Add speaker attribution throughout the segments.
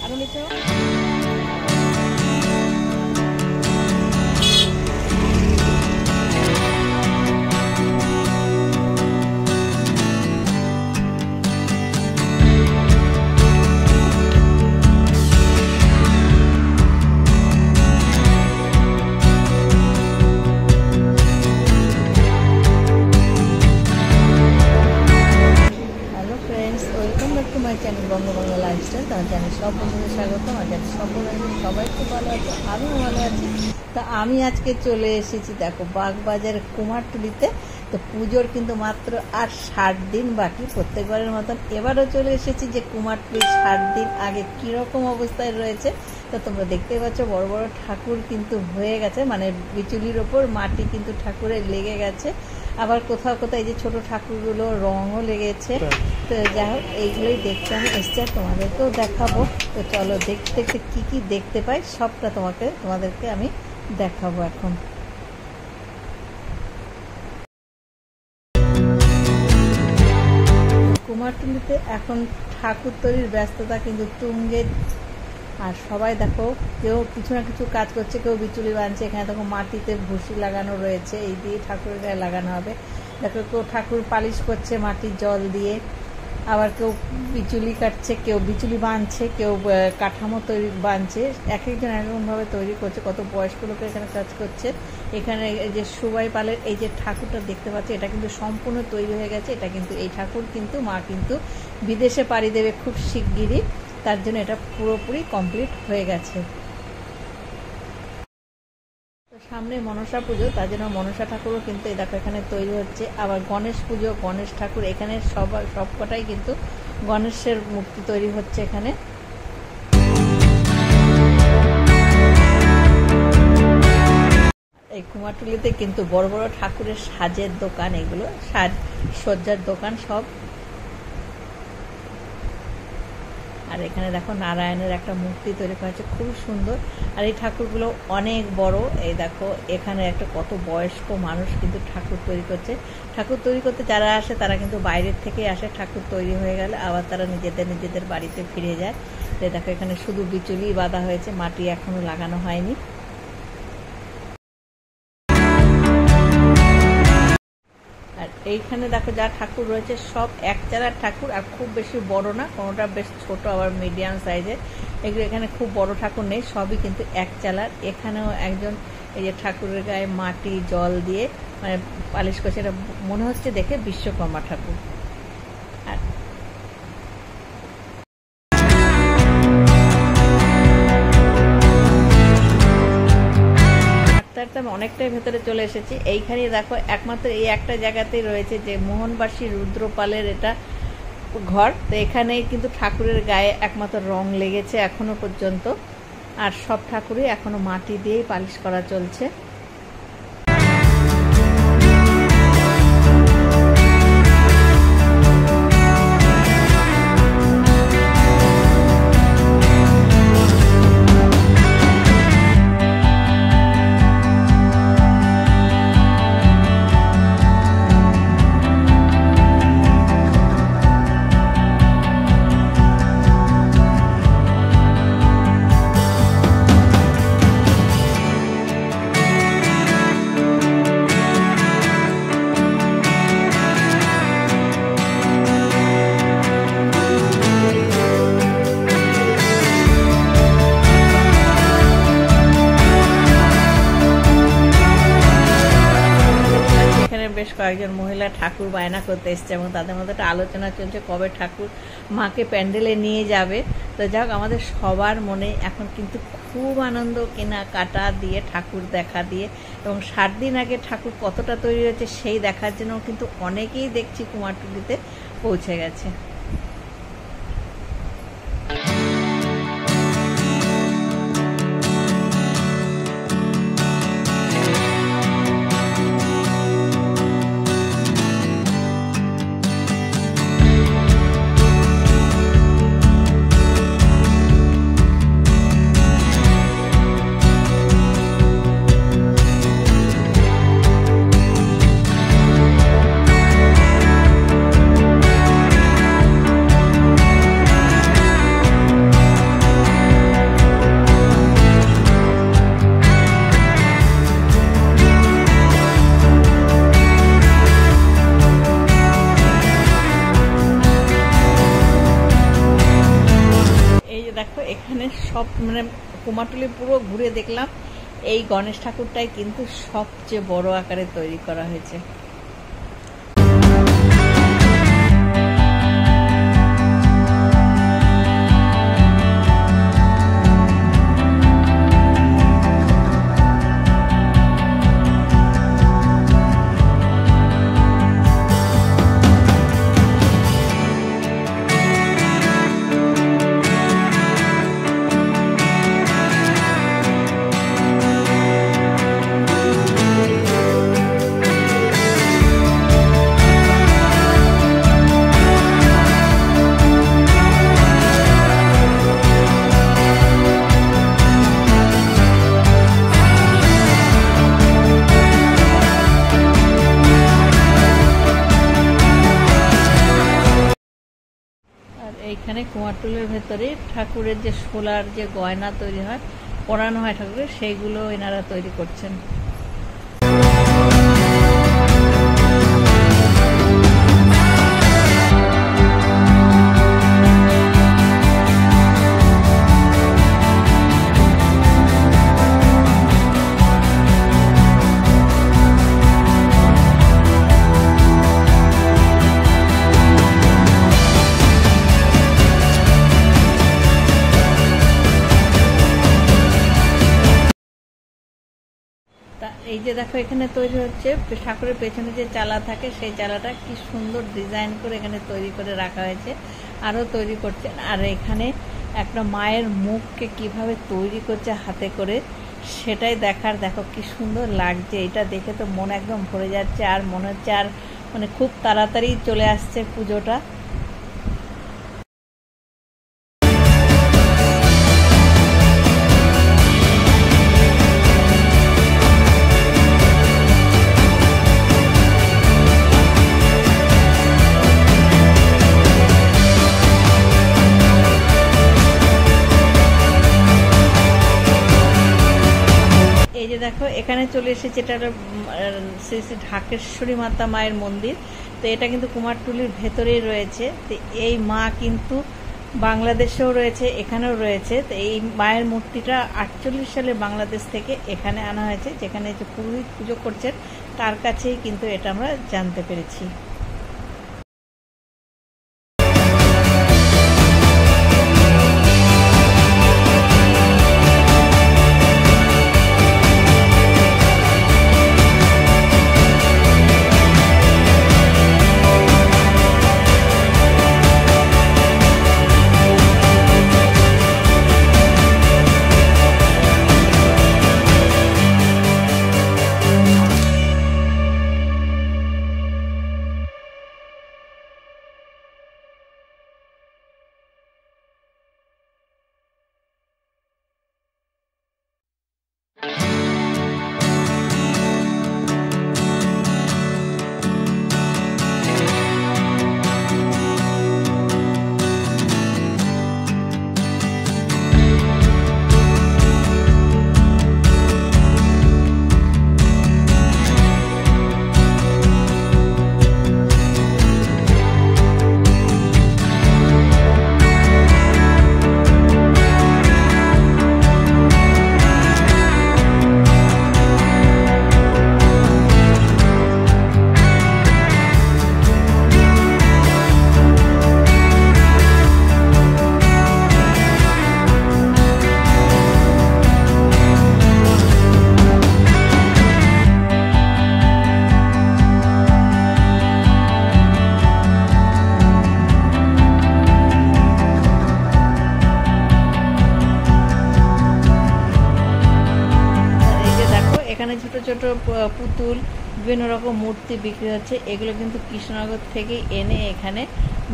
Speaker 1: আরো নিচে my channel বঙ্গবাংলা lifestyle. তোমার চ্যানেল সব বন্ধুদের স্বাগত। আমার চ্যানেল সব বন্ধুদের সবাই খুব ভালো আছে, আমিও ভালো আছি। তা আমি আজকে চলে এসেছি দেখো বাগবাজারের কুমারটুলিতে। তো পুজোর কিন্তু মাত্র আর 60 দিন বাকি। প্রত্যেকবারের মতন এবারও চলে এসেছি যে কুমারটুলি 60 দিন আগে কীরকম অবস্থায় রয়েছে। তো তোমরা দেখতেই পাচ্ছ বড় বড় ঠাকুর কিন্তু হয়ে গেছে, মানে বিচুলির ওপর মাটি কিন্তু ঠাকুরের লেগে গেছে। আবার কোথাও কোথাও এই যে ছোট ঠাকুরগুলো রঙও লেগেছে। তো যাই হোক এইগুলোই দেখতে আমি এসছি, আর তোমাদেরকেও দেখাবো। তো চলো দেখতে দেখতে কী কী দেখতে পাই সবটা তোমাদেরকে আমি দেখাবো এখন। কুমারটুলিতে এখন ঠাকুর তৈরির ব্যস্ততা কিন্তু তুঙ্গে। আর সবাই দেখো কেউ কিছু না কিছু কাজ করছে, কেউ বিচুলি বানছে। এখানে দেখো মাটিতে ভুসি লাগানো রয়েছে, এই দিয়ে ঠাকুরের গায়ে লাগানো হবে। দেখো কেউ ঠাকুর পালিশ করছে মাটির জল দিয়ে, আবার কেউ বিচুলি কাটছে, কেউ বিচুলি বানছে, কেউ কাঠামো তৈরি বানছে। এক একজন এরকমভাবে তৈরি করছে। কত বয়স্ক লোক এখানে কাজ করছে। এখানে এই যে সুবাই পালের এই যে ঠাকুরটা দেখতে পাচ্ছি, এটা কিন্তু সম্পূর্ণ তৈরি হয়ে গেছে। এটা কিন্তু এই ঠাকুর কিন্তু মা কিন্তু বিদেশে পাড়ি দেবে খুব শিগগিরই, তার জন্য এটা পুরোপুরি কমপ্লিট হয়ে গেছে। তো সামনে মনসা পুজো, তার জন্য মনসা ঠাকুরও কিন্তু এই দেখো এখানে তৈরি হচ্ছে। আবার গণেশ পুজো, গণেশ ঠাকুর এখানে সবকটাই কিন্তু গণেশের মূর্তি তৈরি হচ্ছে এখানে। এই কুমারটুলিতে কিন্তু বড় বড় ঠাকুরের সাজের দোকান, এগুলো সাজসজ্জার দোকান সব। আর এখানে দেখো নারায়ণের একটা মূর্তি তৈরি করা হয়েছে, খুব সুন্দর। আর এই ঠাকুরগুলো অনেক বড়। এই দেখো এখানে একটা কত বয়স্ক মানুষ কিন্তু ঠাকুর তৈরি করছে। ঠাকুর তৈরি করতে যারা আসে তারা কিন্তু বাইরের থেকে আসে, ঠাকুর তৈরি হয়ে গেলে আবার তারা নিজেদের বাড়িতে ফিরে যায়। তো দেখো এখানে শুধু বিচুলি বাঁধা হয়েছে, মাটি এখনো লাগানো হয়নি। আর এইখানে দেখো যা ঠাকুর রয়েছে সব একচালার ঠাকুর, আর খুব বেশি বড় না, কোনোটা বেশ ছোট আবার মিডিয়াম সাইজের। এগুলো এখানে খুব বড় ঠাকুর নেই, সবই কিন্তু একচালার। এখানেও একজন এই যে ঠাকুরের গায়ে মাটি জল দিয়ে মানে পালিশ করছে, এটা মনে হচ্ছে দেখে বিশ্বকর্মা ঠাকুর। আর আমি অনেকটাই ভেতরে চলে এসেছি। এইখানে দেখো একমাত্র এই একটা জায়গাতেই রয়েছে যে মোহনবাসী রুদ্রপালের এটা ঘর। তো এখানেই কিন্তু ঠাকুরের গায়ে একমাত্র রং লেগেছে এখনো পর্যন্ত। আর সব ঠাকুরই এখনো মাটি দিয়েই পালিশ করা চলছে। বেশ কয়েকজন মহিলা ঠাকুর বায়না করতে এসছে এবং তাদের মধ্যে একটা আলোচনা চলছে কবে ঠাকুর মাকে প্যান্ডেলে নিয়ে যাবে। তো যাক, আমাদের সবার মনে এখন কিন্তু খুব আনন্দ, কেনাকাটা দিয়ে ঠাকুর দেখা দিয়ে। এবং 60 দিন আগে ঠাকুর কতটা তৈরি হয়েছে সেই দেখার জন্য কিন্তু অনেকেই দেখছি কুমারটুলিতে পৌঁছে গেছে। দেখো এখানে সব মানে কুমারটুলি পুরো ঘুরে দেখলাম, এই গণেশ ঠাকুরটাই কিন্তু সবচেয়ে বড় আকারে তৈরি করা হয়েছে। এইখানে কুমারটুলির ভেতরে ঠাকুরের যে শোলার যে গয়না তৈরি হয়, পরানো হয় ঠাকুরের, সেইগুলো এনারা তৈরি করছেন। এই যে দেখো এখানে তৈরি হচ্ছে ঠাকুরের পেছনে যে চালা থাকে, সেই চালাটা কি সুন্দর ডিজাইন করে এখানে তৈরি করে রাখা হয়েছে, আরও তৈরি করছে। আর এখানে একটা মায়ের মুখকে কিভাবে তৈরি করছে হাতে করে, সেটাই দেখার, দেখো কি সুন্দর লাগছে। এটা দেখে তো মন একদম ভরে যাচ্ছে, আর মনে হচ্ছে আর মানে খুব তাড়াতাড়ি চলে আসছে পুজোটা। এই যে দেখো এখানে চলে এসেছে, এটা শ্রী শ্রী ঢাকেশ্বরী মাতা মায়ের মন্দির। তো এটা কিন্তু কুমারটুলির ভেতরেই রয়েছে। তো এই মা কিন্তু বাংলাদেশেও রয়েছে, এখানেও রয়েছে। তো এই মায়ের মূর্তিটা 48 সালে বাংলাদেশ থেকে এখানে আনা হয়েছে, যেখানে যে পুরোহিত পুজো করছেন তার কাছেই কিন্তু এটা আমরা জানতে পেরেছি। এখানে ছোট ছোট পুতুল, বিভিন্ন রকম মূর্তি বিক্রি হচ্ছে। এগুলো কিন্তু কৃষ্ণনগর থেকে এনে এখানে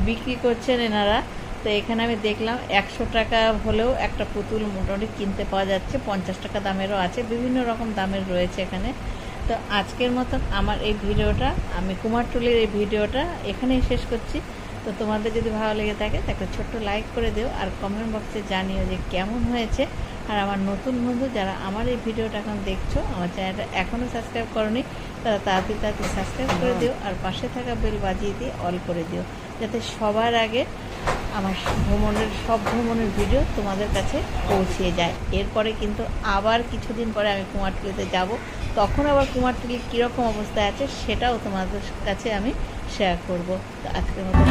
Speaker 1: বিক্রি করছেন এনারা। তো এখানে আমি দেখলাম 100 টাকা হলেও একটা পুতুল মোটামুটি কিনতে পাওয়া যাচ্ছে, 50 টাকা দামেরও আছে, বিভিন্ন রকম দামের রয়েছে এখানে। তো আজকের মতন আমার এই ভিডিওটা, আমি কুমারটুলির এই ভিডিওটা এখানেই শেষ করছি। তো তোমাদের যদি ভালো লেগে থাকে একটা ছোট্ট লাইক করে দিও, আর কমেন্ট বক্সে জানিও যে কেমন হয়েছে। আর আমার নতুন বন্ধু যারা আমার এই ভিডিওটা এখন দেখছো, আমার চ্যানেলটা এখনও সাবস্ক্রাইব করোনি, তারা তাড়াতাড়ি সাবস্ক্রাইব করে দিও, আর পাশে থাকা বেল বাজিয়ে দিয়ে অল করে দিও, যাতে সবার আগে আমার সব ভ্রমণের ভিডিও তোমাদের কাছে পৌঁছে যায়। এরপরে কিন্তু আবার কিছুদিন পরে আমি কুমারটুলিতে যাব, তখন আবার কুমারটুলি কীরকম অবস্থায় আছে সেটাও তোমাদের কাছে আমি শেয়ার করব। তো আজকের মতো